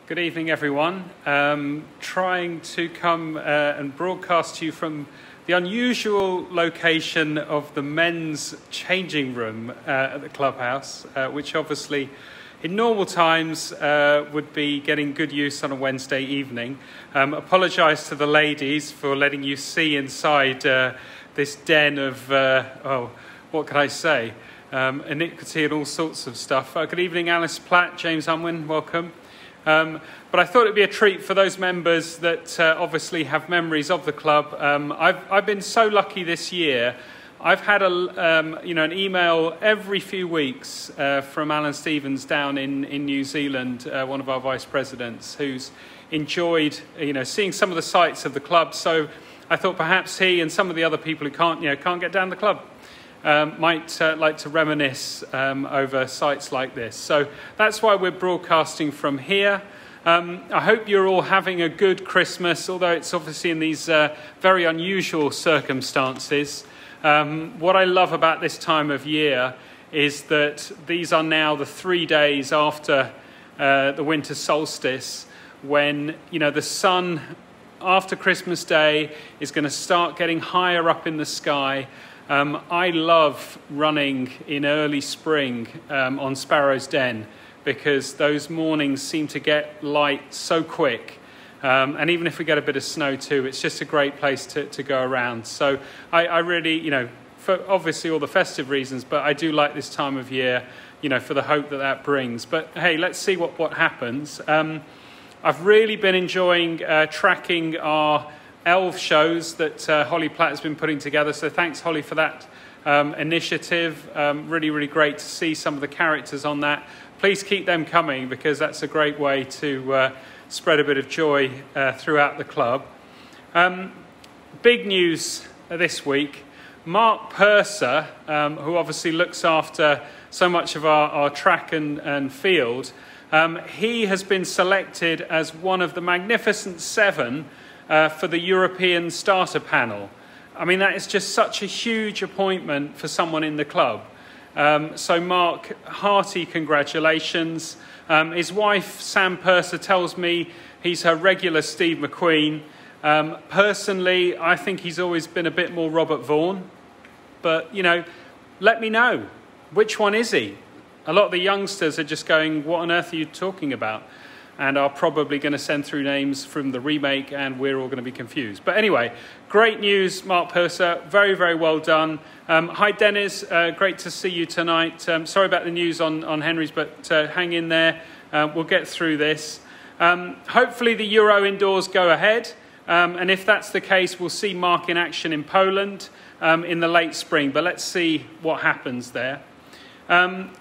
Good evening, everyone. Trying to come and broadcast to you from the unusual location of the men's changing room at the clubhouse, which obviously in normal times would be getting good use on a Wednesday evening. Apologise to the ladies for letting you see inside this den of, what can I say, iniquity and all sorts of stuff. Good evening, Alice Platt, James Unwin, welcome. But I thought it'd be a treat for those members that obviously have memories of the club. I've been so lucky this year. I've had an email every few weeks from Alan Stevens down in New Zealand, one of our vice presidents, who's enjoyed seeing some of the sights of the club. So I thought perhaps he and some of the other people who can't get down the club might like to reminisce over sites like this. So that's why we're broadcasting from here. I hope you're all having a good Christmas, although it's obviously in these very unusual circumstances. What I love about this time of year is that these are now the 3 days after the winter solstice, when the sun after Christmas Day is going to start getting higher up in the sky. I love running in early spring on Sparrow's Den, because those mornings seem to get light so quick. And even if we get a bit of snow too, it's just a great place to go around. So I really, for obviously all the festive reasons, but I do like this time of year, for the hope that brings. But hey, let's see what happens. I've really been enjoying tracking our elf shows that Holly Platt has been putting together. So thanks, Holly, for that initiative. Really, really great to see some of the characters on that. Please keep them coming, because that's a great way to spread a bit of joy throughout the club. Big news this week. Mark Purser, who obviously looks after so much of our track and field, he has been selected as one of the Magnificent Seven for the European Starter Panel. I mean, that is just such a huge appointment for someone in the club. So Mark, hearty congratulations. His wife, Sam Purser, tells me he's her regular Steve McQueen. Personally, I think he's always been a bit more Robert Vaughan. But, let me know. Which one is he? A lot of the youngsters are just going, what on earth are you talking about? And are probably going to send through names from the remake, and we're all going to be confused. But anyway, great news, Mark Purser. Very, very well done. Hi, Dennis. Great to see you tonight. Sorry about the news on Henry's, but hang in there. We'll get through this. Hopefully the Euro indoors go ahead. And if that's the case, we'll see Mark in action in Poland in the late spring. But let's see what happens there.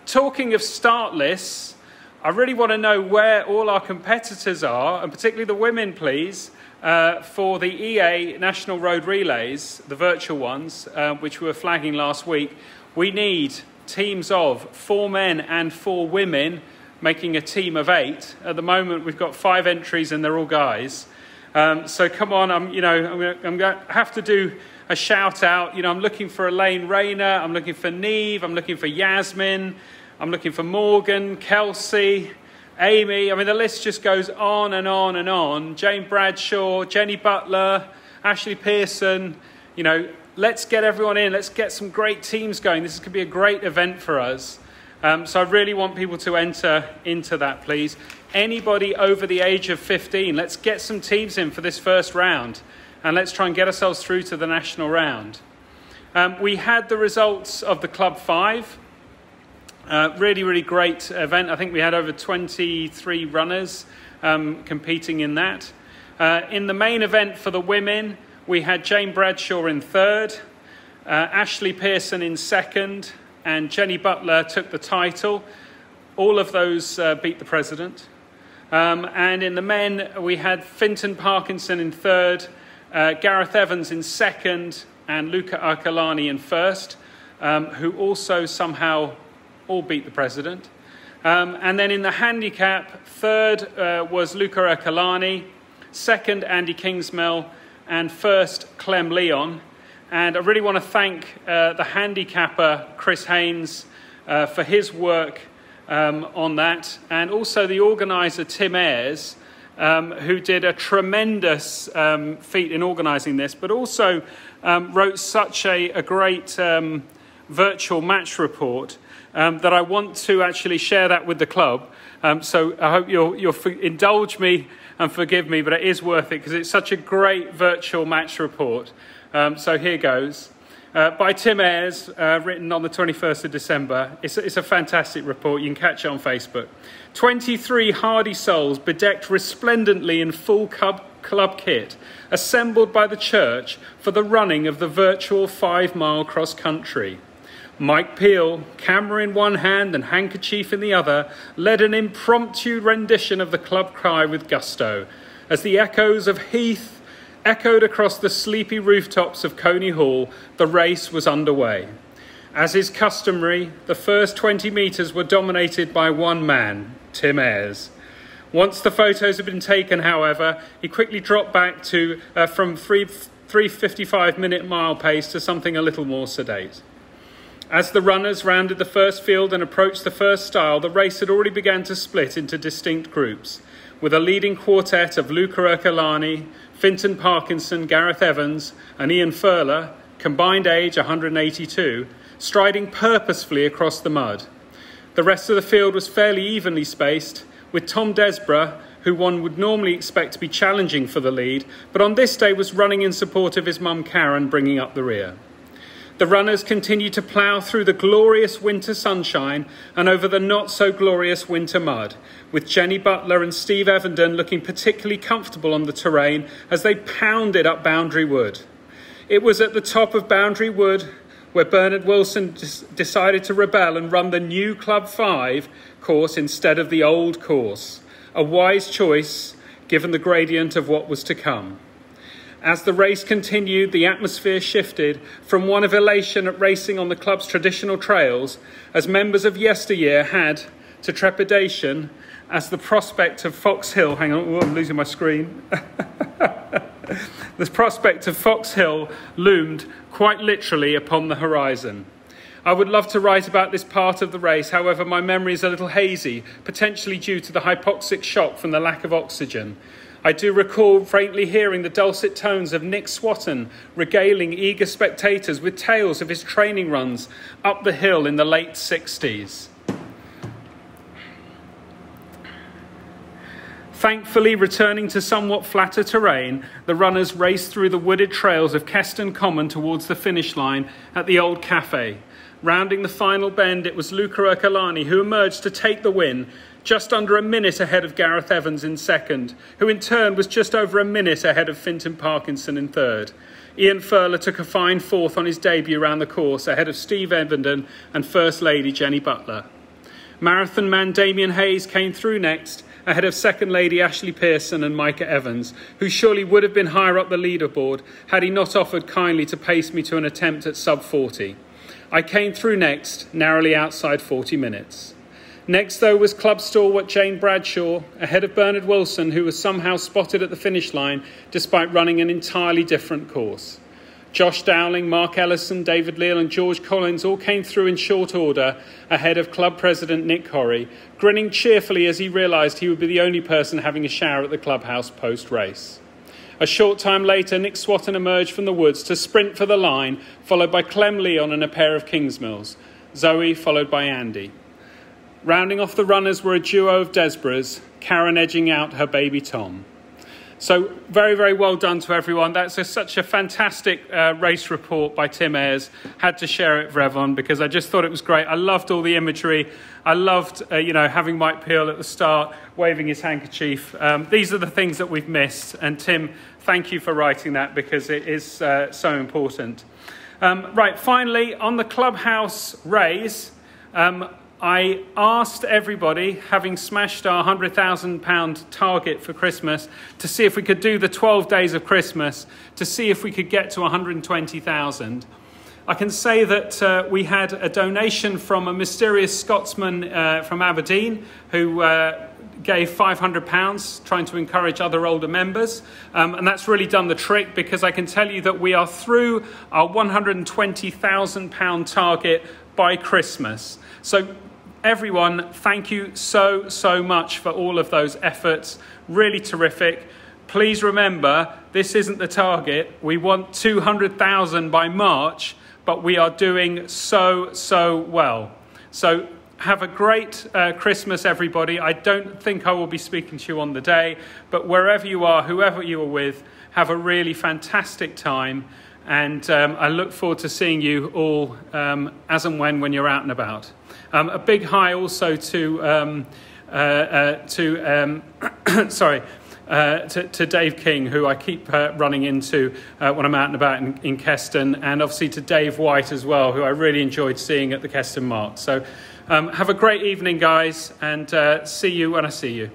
Talking of start lists, I really want to know where all our competitors are, and particularly the women, please, for the EA National Road Relays, the virtual ones, which we were flagging last week. We need teams of 4 men and 4 women, making a team of 8. At the moment, we've got 5 entries, and they're all guys. So come on, I'm going to have to do a shout out. I'm looking for Elaine Rayner, I'm looking for Neve, I'm looking for Yasmin, I'm looking for Morgan, Kelsey, Amy. I mean, the list just goes on and on and on. Jane Bradshaw, Jenny Butler, Ashley Pearson. Let's get everyone in. Let's get some great teams going. This could be a great event for us. So I really want people to enter into that, please. Anybody over the age of 15, let's get some teams in for this first round. And let's try and get ourselves through to the national round. We had the results of the Club 5. Really, really great event. I think we had over 23 runners competing in that. In the main event for the women, we had Jane Bradshaw in 3rd, Ashley Pearson in 2nd, and Jenny Butler took the title. All of those beat the president. And in the men, we had Finton Parkinson in 3rd, Gareth Evans in 2nd, and Luca Arcolani in 1st, who also somehow all beat the president. And then in the handicap, 3rd was Luca Arcolani, 2nd Andy Kingsmill, and 1st Clem Leon. And I really want to thank the handicapper Chris Haynes for his work on that, and also the organiser Tim Ayres, who did a tremendous feat in organising this, but also wrote such a great virtual match report that I want to actually share that with the club. So I hope you'll indulge me and forgive me, but it is worth it because it's such a great virtual match report. So here goes. By Tim Ayres, written on the 21st of December. It's a fantastic report. You can catch it on Facebook. 23 hardy souls bedecked resplendently in full club kit, assembled by the church for the running of the virtual 5-mile cross-country. Mike Peel, camera in one hand and handkerchief in the other, led an impromptu rendition of the club cry with gusto, as the echoes of Heath echoed across the sleepy rooftops of Coney Hall. The race was underway. As is customary, the first 20 metres were dominated by one man, Tim Ayres. Once the photos had been taken, however, he quickly dropped back to from 3:55-minute mile pace to something a little more sedate. As the runners rounded the first field and approached the first stile, the race had already begun to split into distinct groups, with a leading quartet of Luca Ercolani, Fintan Parkinson, Gareth Evans and Ian Furler, combined age 182, striding purposefully across the mud. The rest of the field was fairly evenly spaced, with Tom Desborough, who one would normally expect to be challenging for the lead, but on this day was running in support of his mum Karen, bringing up the rear. The runners continued to plough through the glorious winter sunshine and over the not-so-glorious winter mud, with Jenny Butler and Steve Evenden looking particularly comfortable on the terrain as they pounded up Boundary Wood. It was at the top of Boundary Wood where Bernard Wilson decided to rebel and run the new Club 5 course instead of the old course, a wise choice given the gradient of what was to come. As the race continued, the atmosphere shifted from one of elation at racing on the club's traditional trails, as members of yesteryear had, to trepidation, as the prospect of Fox Hill... Hang on, I'm losing my screen. The prospect of Fox Hill loomed quite literally upon the horizon. I would love to write about this part of the race, however my memory is a little hazy, potentially due to the hypoxic shock from the lack of oxygen. I do recall faintly hearing the dulcet tones of Nick Swatton regaling eager spectators with tales of his training runs up the hill in the late 60s. Thankfully, returning to somewhat flatter terrain, the runners raced through the wooded trails of Keston Common towards the finish line at the Old Cafe. Rounding the final bend, it was Luca Ercolani who emerged to take the win, just under a minute ahead of Gareth Evans in second, who in turn was just over a minute ahead of Fintan Parkinson in third. Ian Furler took a fine fourth on his debut around the course, ahead of Steve Evenden and First Lady Jenny Butler. Marathon man Damien Hayes came through next, ahead of Second Lady Ashley Pearson and Micah Evans, who surely would have been higher up the leaderboard had he not offered kindly to pace me to an attempt at sub 40. I came through next, narrowly outside 40 minutes. Next, though, was club stalwart Jane Bradshaw, ahead of Bernard Wilson, who was somehow spotted at the finish line despite running an entirely different course. Josh Dowling, Mark Ellison, David Leal and George Collins all came through in short order ahead of club president Nick Corrie, grinning cheerfully as he realised he would be the only person having a shower at the clubhouse post-race. A short time later, Nick Swatton emerged from the woods to sprint for the line, followed by Clem Leon and a pair of Kingsmills. Zoe followed by Andy. Rounding off the runners were a duo of Desboroughs, Karen edging out her baby Tom. So very, very well done to everyone. That's such a fantastic race report by Tim Ayres. Had to share it for everyone because I just thought it was great. I loved all the imagery. I loved, having Mike Peel at the start, waving his handkerchief. These are the things that we've missed. And Tim, thank you for writing that because it is so important. Right, finally, on the clubhouse raise, I asked everybody, having smashed our £100,000 target for Christmas, to see if we could do the 12 days of Christmas, to see if we could get to 120,000. I can say that we had a donation from a mysterious Scotsman from Aberdeen who gave £500, trying to encourage other older members. And that's really done the trick because I can tell you that we are through our £120,000 target by Christmas. So everyone, thank you so much for all of those efforts. Really terrific. Please remember, this isn't the target. We want 200,000 by March, but we are doing so well. So have a great Christmas, everybody. I don't think I will be speaking to you on the day, but wherever you are, whoever you are with, have a really fantastic time. And I look forward to seeing you all as and when you're out and about. A big hi also to Dave King, who I keep running into when I'm out and about in Keston, and obviously to Dave White as well, who I really enjoyed seeing at the Keston Mart. So have a great evening, guys, and see you when I see you.